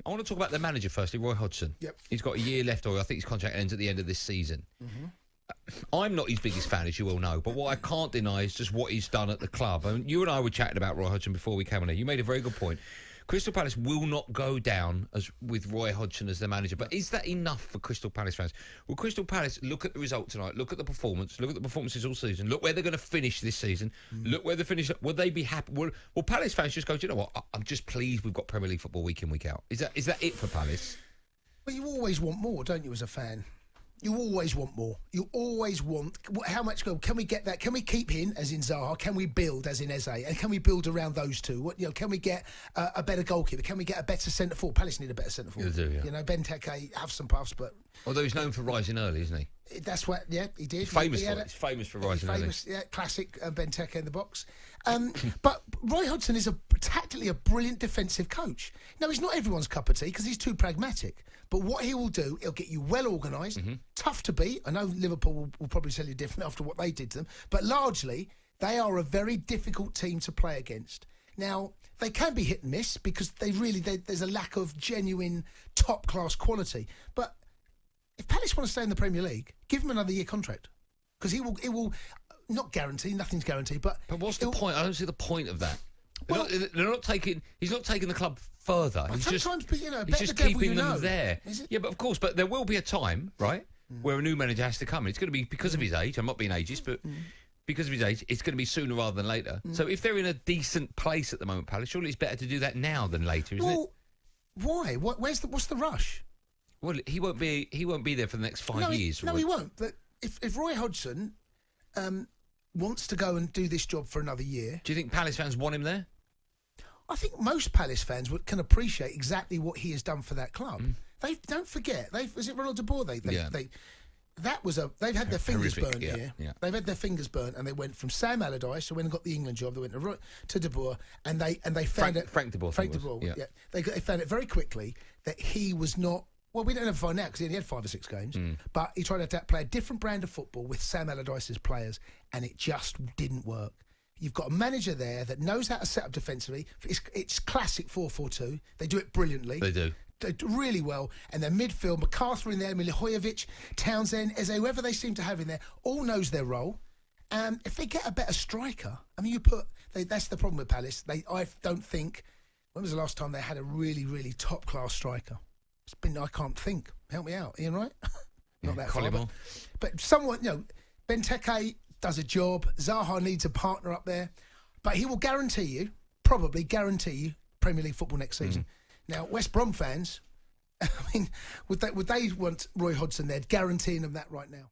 I want to talk about the manager firstly, Roy Hodgson. Yep. He's got a year left, or I think his contract ends at the end of this season. I'm not his biggest fan, as you all know, but what I can't deny is just what he's done at the club. I mean, you and I were chatting about Roy Hodgson before we came on here. You made a very good point. Crystal Palace will not go down as with Roy Hodgson as the manager, but is that enough for Crystal Palace fans? Will Crystal Palace look at the result tonight, look at the performance, look at the performances all season, look where they're going to finish this season, look where they finish? Will they be happy? Will Palace fans just go, do you know what, I'm just pleased we've got Premier League football week in, week out? Is that it for Palace? Well, you always want more, don't you, as a fan? You always want more. You always want... How much goal? Can we get that? Can we keep in, as in Zaha? Can we build, as in Eze? And can we build around those two? Can we get a better goalkeeper? Can we get a better centre-forward? Palace need a better centre-forward. They do, yeah. You know, Benteke have some puffs, but... Although he's known for rising early, isn't he? That's what... Yeah, he did. He's famous for rising early. Yeah, classic Benteke in the box. But Roy Hodgson is tactically a brilliant defensive coach. Now, he's not everyone's cup of tea because he's too pragmatic. But what he will do, he'll get you well organised, tough to beat. I know Liverpool will probably tell you different after what they did to them. But largely, they are a very difficult team to play against. Now, they can be hit and miss because there's a lack of genuine top-class quality. But if Palace want to stay in the Premier League, give him another year contract. Because he will not guarantee, nothing's guaranteed. But what's the point? I don't see the point of that. Well, they're not taking. He's not taking the club further. He's sometimes, but you know, he's just keeping them there. Is it? Yeah, but of course, but there will be a time, right, where a new manager has to come. It's going to be because of his age. I'm not being ageist, but because of his age, it's going to be sooner rather than later. So if they're in a decent place at the moment, Palace, surely it's better to do that now than later, isn't it? Why? What's the rush? Well, he won't be there for the next 5 years. No, he won't. But if Roy Hodgson wants to go and do this job for another year, do you think Palace fans want him there? I think most Palace fans can appreciate exactly what he has done for that club. They don't forget. Was it Ronald de Boer? They've had their fingers burnt here. Yeah. They've had their fingers burnt, and they went from Sam Allardyce, so when they got the England job, they went to de Boer, and they found Frank de Boer. Yeah. They found it very quickly that he was not. Well, we don't have to find out because he only had 5 or 6 games. But he tried to play a different brand of football with Sam Allardyce's players, and it just didn't work. You've got a manager there that knows how to set up defensively. It's classic 4-4-2. They do it brilliantly. They do really well. And their midfield, MacArthur in there, Milivojevic, Townsend, Eze, whoever they seem to have in there, all knows their role. And if they get a better striker, I mean, that's the problem with Palace. I don't think. When was the last time they had a really, really top class striker? I can't think. Help me out, Ian, right? Not that far. But someone, Benteke does a job. Zaha needs a partner up there. But he will probably guarantee you, Premier League football next season. Now, West Brom fans, I mean, would they want Roy Hodgson there guaranteeing them that right now?